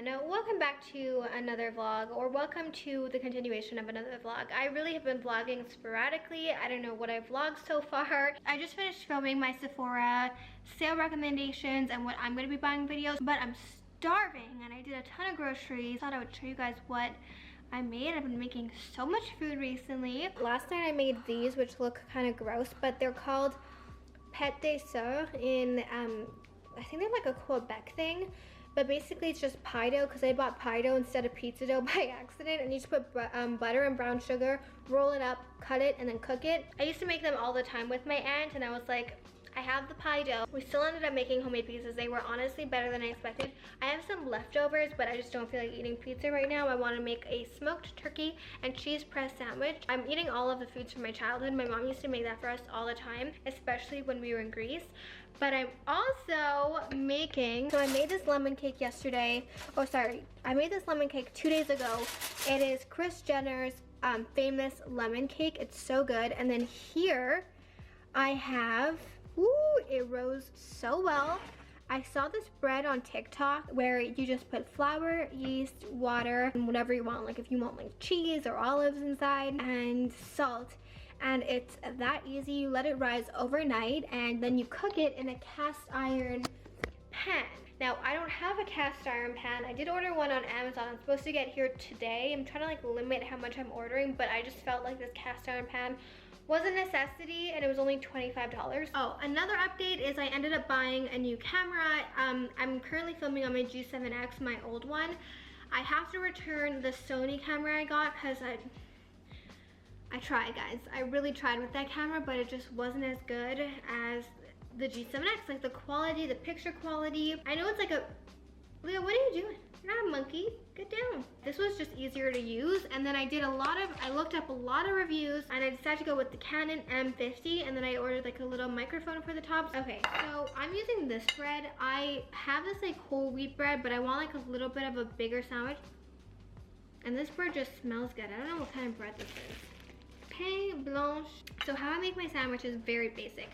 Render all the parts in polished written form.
everyone, welcome back to another vlog, or welcome to the continuation of another vlog. I really have been vlogging sporadically. I don't know what I've vlogged so far. I just finished filming my Sephora sale recommendations and what I'm going to be buying videos, but I'm starving and I did a ton of groceries. Thought I would show you guys what I made. I've been making so much food recently. Last night I made these, which look kind of gross, but they're called pâte de sœur in I think they're like a Quebec thing, but basically it's just pie dough, because I bought pie dough instead of pizza dough by accident, and you just put butter and brown sugar, roll it up, cut it, and then cook it. I used to make them all the time with my aunt, and I was like, I have the pie dough. We still ended up making homemade pizzas. They were honestly better than I expected. I have some leftovers, but I just don't feel like eating pizza right now. I want to make a smoked turkey and cheese press sandwich. I'm eating all of the foods from my childhood. My mom used to make that for us all the time, especially when we were in Greece. But I'm also making, so I made this lemon cake yesterday. Oh, sorry. I made this lemon cake 2 days ago. It is Kris Jenner's famous lemon cake. It's so good. And then here I have, ooh, it rose so well. I saw this bread on TikTok where you just put flour, yeast, water, and whatever you want. Like if you want like cheese or olives inside, and salt. And it's that easy. You let it rise overnight and then you cook it in a cast iron pan. Now, I don't have a cast iron pan. I did order one on Amazon. I'm supposed to get here today. I'm trying to like limit how much I'm ordering, but I just felt like this cast iron pan was a necessity and it was only $25. Oh, another update is I ended up buying a new camera. I'm currently filming on my G7X, my old one. I have to return the Sony camera I got because I tried, guys. I really tried with that camera, but it just wasn't as good as the G7X. Like the quality, the picture quality. I know it's like a, Leo, what are you doing? You're not a monkey, get down. This was just easier to use. And then I looked up a lot of reviews and I decided to go with the Canon M50, and then I ordered like a little microphone for the tops. Okay, so I'm using this bread. I have this like whole wheat bread, but I want like a little bit of a bigger sandwich. And this bread just smells good. I don't know what kind of bread this is. Pain blanche. So how I make my sandwich is very basic.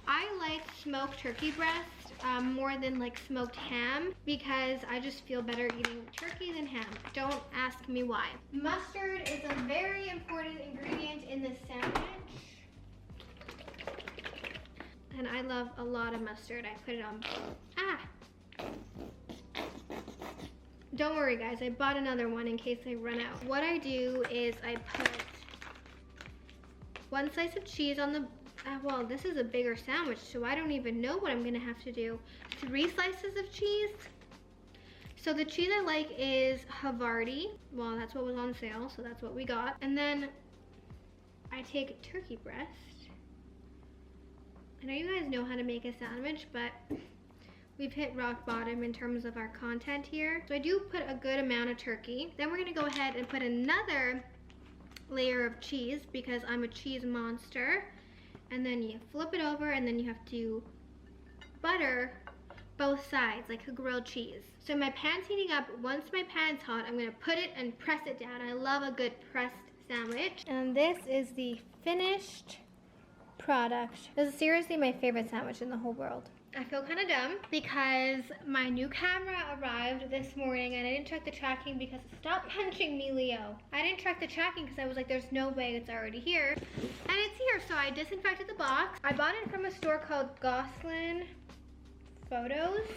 I like smoked turkey breast more than like smoked ham, because I just feel better eating turkey than ham. Don't ask me why. Mustard is a very important ingredient in this sandwich. And I love a lot of mustard. I put it on, Don't worry guys, I bought another one in case I run out. What I do is I put 1 slice of cheese on the, well, this is a bigger sandwich, so I don't even know what I'm gonna have to do. 3 slices of cheese. So the cheese I like is Havarti. Well, that's what was on sale, so that's what we got. And then I take turkey breast. I know you guys know how to make a sandwich, but we've hit rock bottom in terms of our content here. So I do put a good amount of turkey. Then we're gonna go ahead and put another layer of cheese, because I'm a cheese monster. And then you flip it over, and then you have to butter both sides like a grilled cheese. So my pan's heating up. Once my pan's hot, I'm gonna put it and press it down. I love a good pressed sandwich. And this is the finished product. This is seriously my favorite sandwich in the whole world. I feel kind of dumb because my new camera arrived this morning and I didn't check the tracking because, stop punching me, Leo. I didn't check the tracking because I was like, there's no way it's already here. And it's here, so I disinfected the box. I bought it from a store called Goslin Photos.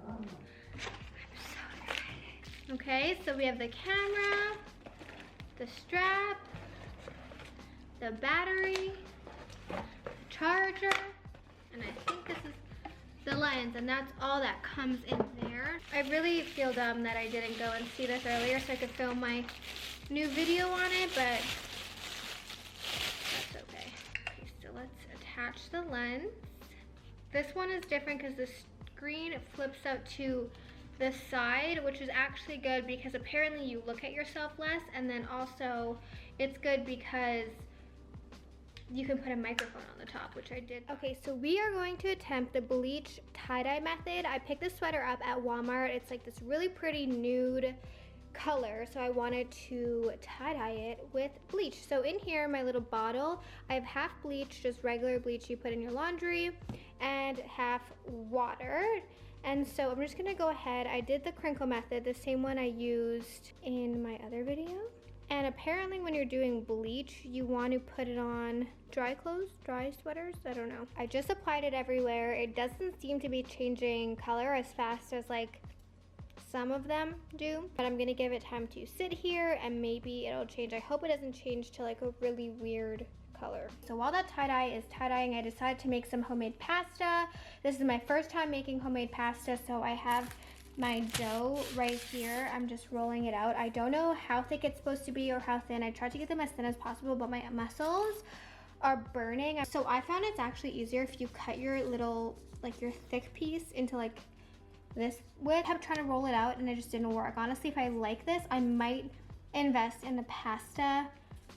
I'm so excited. Okay, so we have the camera, the strap, the battery, charger, and I think this is the lens, and that's all that comes in there. I really feel dumb that I didn't go and see this earlier so I could film my new video on it, but that's okay. Okay, so let's attach the lens. This one is different because the screen flips out to the side, which is actually good because apparently you look at yourself less, and then also it's good because you can put a microphone on the top, which I did. Okay, so we are going to attempt the bleach tie-dye method. I picked this sweater up at Walmart. It's like this really pretty nude color, so I wanted to tie-dye it with bleach. So in here, my little bottle, I have half bleach, just regular bleach you put in your laundry, and half water. And so I'm just gonna go ahead. I did the crinkle method, the same one I used in my other video. And apparently when you're doing bleach, you want to put it on dry clothes, dry sweaters, I don't know. I just applied it everywhere. It doesn't seem to be changing color as fast as like some of them do, but I'm gonna give it time to sit here and maybe it'll change. I hope it doesn't change to like a really weird color. So while that tie-dye is tie-dyeing, I decided to make some homemade pasta. This is my first time making homemade pasta, so I have my dough right here. I'm just rolling it out. I don't know how thick it's supposed to be or how thin. I tried to get them as thin as possible, but my muscles are burning. So I found it's actually easier if you cut your little, like your thick piece into like this width. I kept trying to roll it out and it just didn't work. Honestly, if I like this, I might invest in the pasta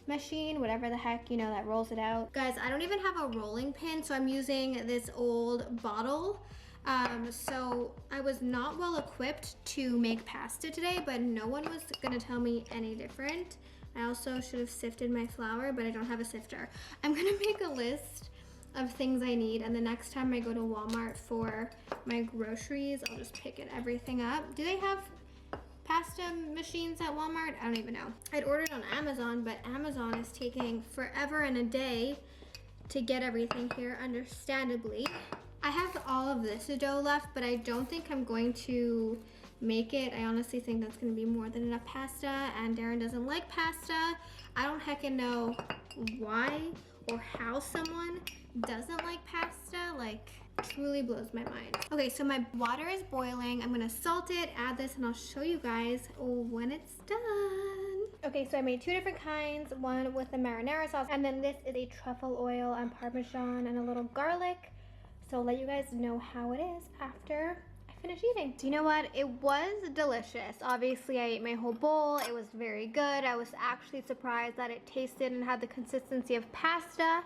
machine, whatever the heck, you know, that rolls it out. Guys, I don't even have a rolling pin, so I'm using this old bottle. So I was not well equipped to make pasta today, but no one was gonna tell me any different. I also should have sifted my flour, but I don't have a sifter. I'm gonna make a list of things I need, and the next time I go to Walmart for my groceries, I'll just pick everything up. Do they have pasta machines at Walmart? I don't even know. I'd ordered on Amazon, but Amazon is taking forever and a day to get everything here, understandably. I have all of this dough left, but I don't think I'm going to make it. I honestly think that's gonna be more than enough pasta, and Darren doesn't like pasta. I don't heckin' know why or how someone doesn't like pasta. Like, truly blows my mind. Okay, so my water is boiling. I'm gonna salt it, add this, and I'll show you guys when it's done. Okay, so I made two different kinds, one with the marinara sauce, and then this is a truffle oil and Parmesan and a little garlic. So I'll let you guys know how it is after I finish eating. So you know what? It was delicious. Obviously, I ate my whole bowl. It was very good. I was actually surprised that it tasted and had the consistency of pasta,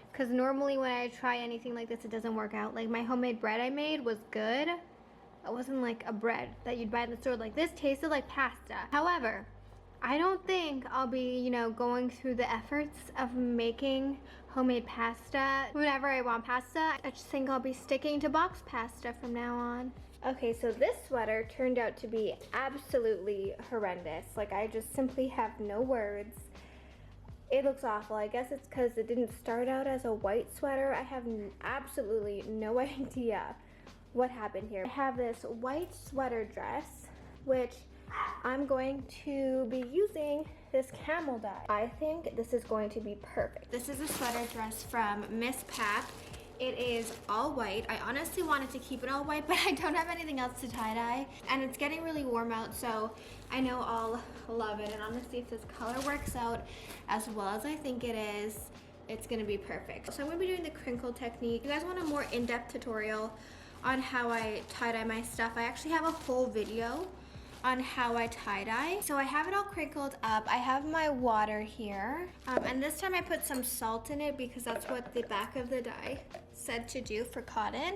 because normally when I try anything like this, it doesn't work out. Like my homemade bread I made was good. It wasn't like a bread that you'd buy in the store. Like this tasted like pasta. However, I don't think I'll be, you know, going through the efforts of making homemade pasta whenever I want pasta. I just think I'll be sticking to box pasta from now on. Okay, so this sweater turned out to be absolutely horrendous. Like, I just simply have no words. It looks awful. I guess it's because it didn't start out as a white sweater. I have absolutely no idea what happened here. I have this white sweater dress, which I'm going to be using this camel dye. I think this is going to be perfect. This is a sweater dress from Miss Pat. It is all white. I honestly wanted to keep it all white, but I don't have anything else to tie-dye. And it's getting really warm out, so I know I'll love it. And honestly, if this color works out as well as I think it is, it's gonna be perfect. So I'm gonna be doing the crinkle technique. If you guys want a more in-depth tutorial on how I tie-dye my stuff, I actually have a whole video on how I tie-dye. So I have it all crinkled up. I have my water here. And this time I put some salt in it because that's what the back of the dye said to do for cotton.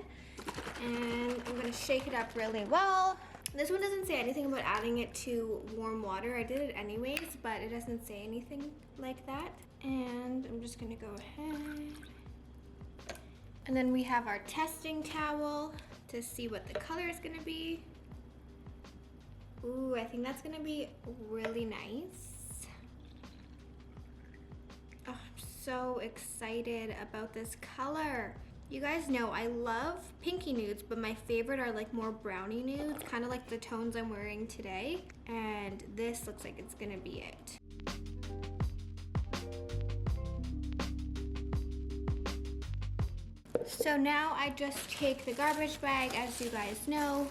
And I'm gonna shake it up really well. This one doesn't say anything about adding it to warm water. I did it anyways, but it doesn't say anything like that. And I'm just gonna go ahead. And then we have our testing towel to see what the color is gonna be. Ooh, I think that's gonna be really nice. Oh, I'm so excited about this color. You guys know I love pinky nudes, but my favorite are like more brownie nudes, kind of like the tones I'm wearing today. And this looks like it's gonna be it. So now I just take the garbage bag, as you guys know.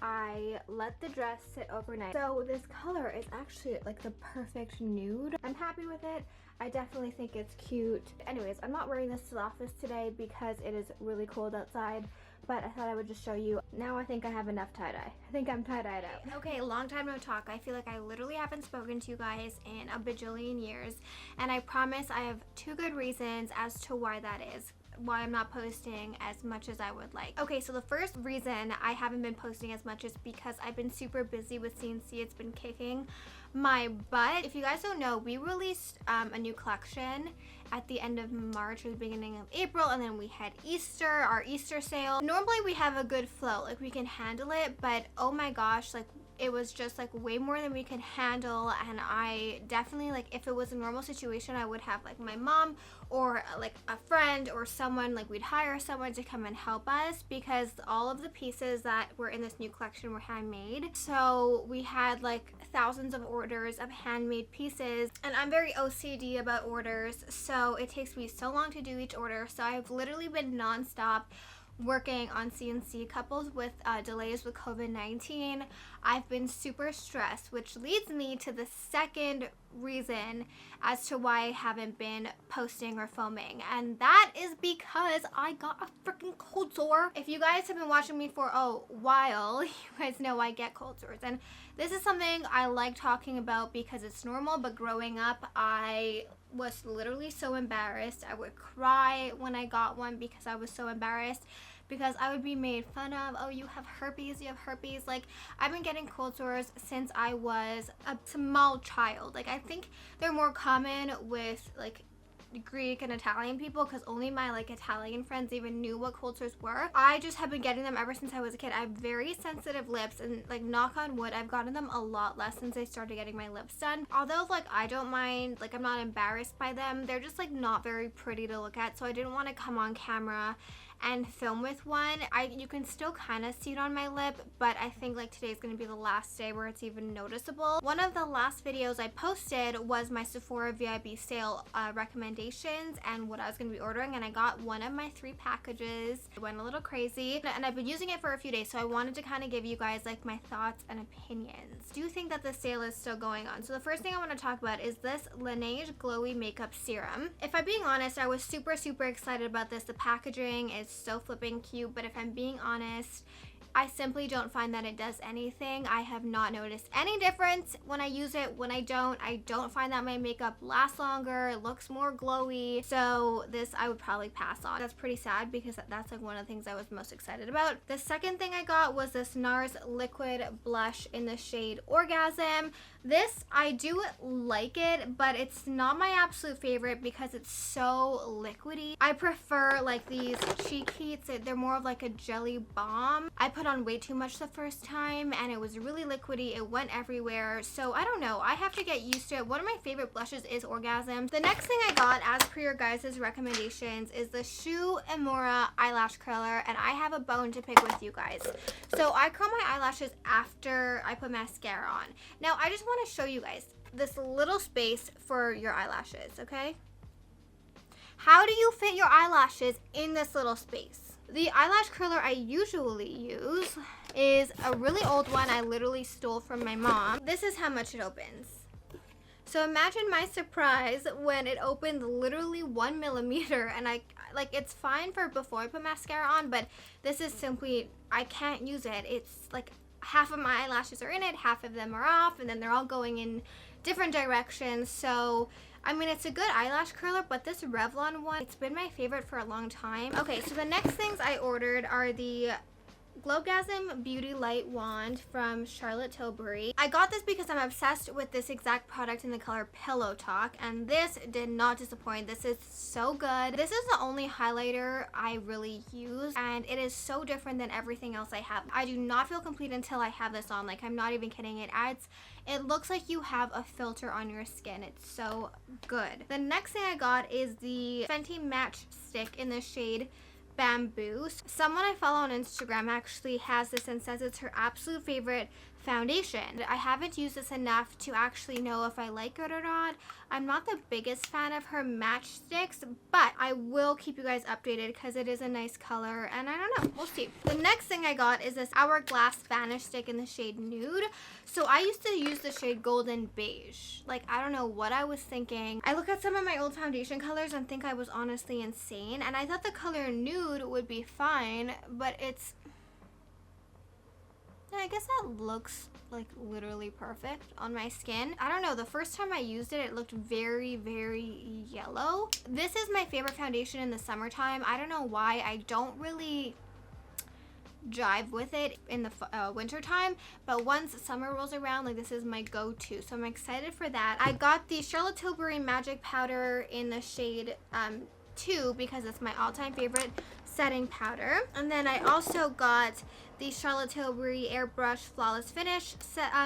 I let the dress sit overnight. So this color is actually like the perfect nude. I'm happy with it. I definitely think it's cute. Anyways, I'm not wearing this to the office today because it is really cold outside, but I thought I would just show you. Now I think I have enough tie-dye. I think I'm tie-dyed out. Okay, long time no talk. I feel like I literally haven't spoken to you guys in a bajillion years, and I promise I have two good reasons as to why that is. why I'm not posting as much as I would like. Okay, so the first reason I haven't been posting as much is because I've been super busy with CNC. It's been kicking my butt. If you guys don't know, we released a new collection at the end of March or the beginning of April, and then we had Easter, our Easter sale. Normally we have a good flow, like we can handle it, but oh my gosh, like it was just like way more than we could handle. And I definitely, like, if it was a normal situation, I would have like my mom or like a friend or someone, like we'd hire someone to come and help us, because all of the pieces that were in this new collection were handmade. So we had like thousands of orders of handmade pieces, and I'm very OCD about orders, so it takes me so long to do each order. So I've literally been nonstop working on CNC, coupled with delays with COVID-19. I've been super stressed, which leads me to the second reason as to why I haven't been posting or filming, and that is because I got a freaking cold sore. If you guys have been watching me for a while, you guys know I get cold sores, and this is something I like talking about because it's normal, but growing up I was literally so embarrassed. I would cry when I got one because I was so embarrassed, because I would be made fun of. Oh, you have herpes, you have herpes. Like, I've been getting cold sores since I was a small child. Like, I think they're more common with like Greek and Italian people, because only my like Italian friends even knew what cold sores were. I just have been getting them ever since I was a kid. I have very sensitive lips, and like, knock on wood, I've gotten them a lot less since I started getting my lips done. Although like I don't mind, like I'm not embarrassed by them, they're just like not very pretty to look at, so I didn't want to come on camera and film with one. You can still kind of see it on my lip, but I think like today's gonna be the last day where it's even noticeable. One of the last videos I posted was my Sephora VIB sale recommendations and what I was gonna be ordering, and I got one of my 3 packages. It went a little crazy, and I've been using it for a few days, so I wanted to kind of give you guys like my thoughts and opinions. Do you think that the sale is still going on? So the first thing I want to talk about is this Laneige Glowy Makeup Serum. If I'm being honest, I was super excited about this. The packaging is so flipping cute, but if I'm being honest, I simply don't find that it does anything. I have not noticed any difference when I use it. When I don't find that my makeup lasts longer, it looks more glowy. So this I would probably pass on. That's pretty sad, because that's like one of the things I was most excited about. The second thing I got was this NARS liquid blush in the shade Orgasm. This, I do like it, but it's not my absolute favorite because it's so liquidy. I prefer like these cheek heats. They're more of like a jelly balm. I put on way too much the first time, and it was really liquidy. It went everywhere, so I don't know. I have to get used to it. One of my favorite blushes is Orgasm. The next thing I got, as per your guys' recommendations, is the Shu Uemura eyelash curler, and I have a bone to pick with you guys. So I curl my eyelashes after I put mascara on. Now I just want to show you guys this little space for your eyelashes, okay? How do you fit your eyelashes in this little space? The eyelash curler I usually use is a really old one I literally stole from my mom. This is how much it opens. So imagine my surprise when it opened literally 1 millimeter, and it's fine for before I put mascara on, but this is simply, I can't use it. It's like half of my eyelashes are in it, half of them are off, and then they're all going in different directions. So I mean, it's a good eyelash curler, but this Revlon one, it's been my favorite for a long time. Okay, so the next things I ordered are the Glowgasm Beauty Light Wand from Charlotte Tilbury. I got this because I'm obsessed with this exact product in the color Pillow Talk, and this did not disappoint. This is so good. This is the only highlighter I really use, and it is so different than everything else I have. I do not feel complete until I have this on. Like, I'm not even kidding. It looks like you have a filter on your skin. It's so good. The next thing I got is the Fenty Match Stick in the shade Bamboo. Someone I follow on Instagram actually has this and says it's her absolute favorite foundation. I haven't used this enough to actually know if I like it or not. I'm not the biggest fan of her matchsticks, but I will keep you guys updated because it is a nice color, and I don't know, we'll see. The next thing I got is this Hourglass Vanish Stick in the shade Nude. So I used to use the shade Golden Beige. Like, I don't know what I was thinking. I look at some of my old foundation colors and think I was honestly insane, and I thought the color Nude would be fine, but it's And I guess that looks like literally perfect on my skin. I don't know, the first time I used it, it looked very, very yellow. This is my favorite foundation in the summertime. I don't know why. I don't really jive with it in the winter time, but once summer rolls around, like, this is my go-to, so I'm excited for that. I got the Charlotte Tilbury Magic Powder in the shade 2 because it's my all-time favorite setting powder. And then I also got the Charlotte Tilbury Airbrush Flawless Finish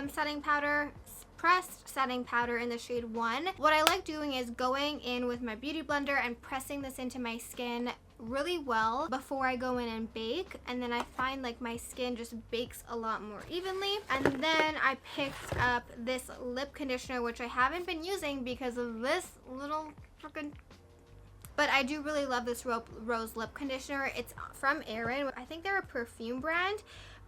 setting powder, pressed setting powder in the shade 1. What I like doing is going in with my beauty blender and pressing this into my skin really well before I go in and bake, and then I find like my skin just bakes a lot more evenly. And then I picked up this lip conditioner, which I haven't been using because of this little freaking, but I do really love this rose lip conditioner. It's from Erin. I think they're a perfume brand,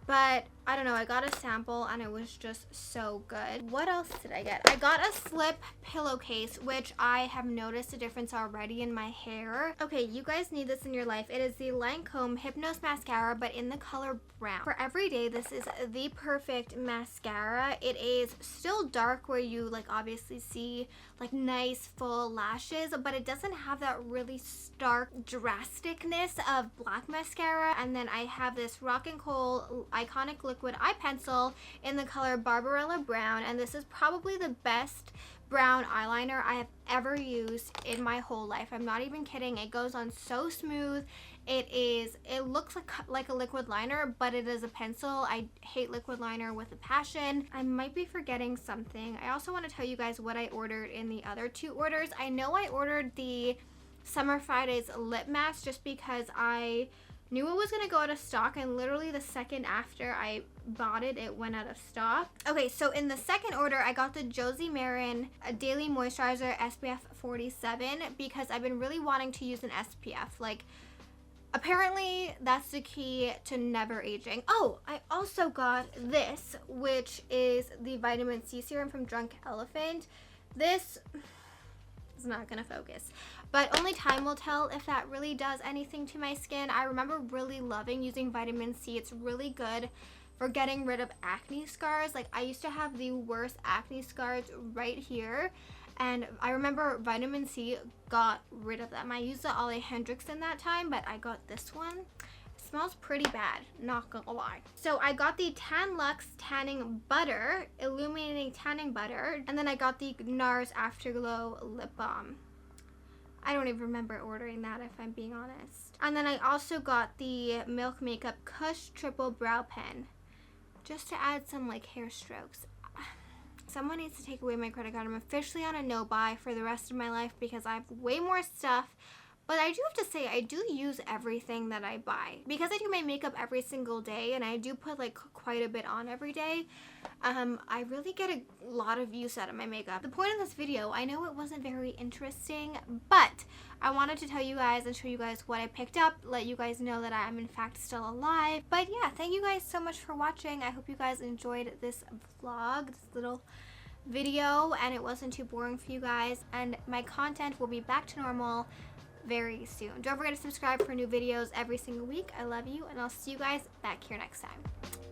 but I don't know, I got a sample and it was just so good. What else did I get? I got a slip pillowcase, which I have noticed a difference already in my hair. Okay, you guys need this in your life. It is the Lancome Hypnose Mascara, but in the color brown. For every day, this is the perfect mascara. It is still dark where you like obviously see like nice full lashes, but it doesn't have that really stark drasticness of black mascara. And then I have this Rock & Kohl Iconic Liquid Eye Pencil in the color Barbarella Brown, and this is probably the best brown eyeliner I have ever used in my whole life. I'm not even kidding. It goes on so smooth. It looks like a liquid liner, but it is a pencil. I hate liquid liner with a passion. I might be forgetting something. I also want to tell you guys what I ordered in the other 2 orders. I know I ordered the Summer Fridays lip mask just because I knew it was gonna go out of stock, and literally the second after I bought it, it went out of stock. Okay, so in the second order, I got the Josie Maran Daily Moisturizer SPF 47 because I've been really wanting to use an SPF. Like, apparently that's the key to never aging. Oh, I also got this, which is the vitamin C serum from Drunk Elephant. This is not gonna focus, but only time will tell if that really does anything to my skin. I remember really loving using vitamin C. It's really good for getting rid of acne scars. Like, I used to have the worst acne scars right here, and I remember vitamin C got rid of them. I used the Ole Hendrickson that time, but I got this one. It smells pretty bad, not gonna lie. So I got the Tan Luxe Tanning Butter, Illuminating Tanning Butter, and then I got the NARS Afterglow Lip Balm. I don't even remember ordering that, if I'm being honest. And then I also got the Milk Makeup Kush Triple Brow Pen, just to add some like hair strokes. Someone needs to take away my credit card. I'm officially on a no buy for the rest of my life because I have way more stuff. But I do have to say, I do use everything that I buy. Because I do my makeup every single day, and I do put like quite a bit on every day, I really get a lot of use out of my makeup. The point of this video, I know it wasn't very interesting, but I wanted to tell you guys and show you guys what I picked up, let you guys know that I'm in fact still alive. But yeah, thank you guys so much for watching. I hope you guys enjoyed this vlog, this little video, and it wasn't too boring for you guys. And my content will be back to normal very soon. Don't forget to subscribe for new videos every single week. I love you, and I'll see you guys back here next time.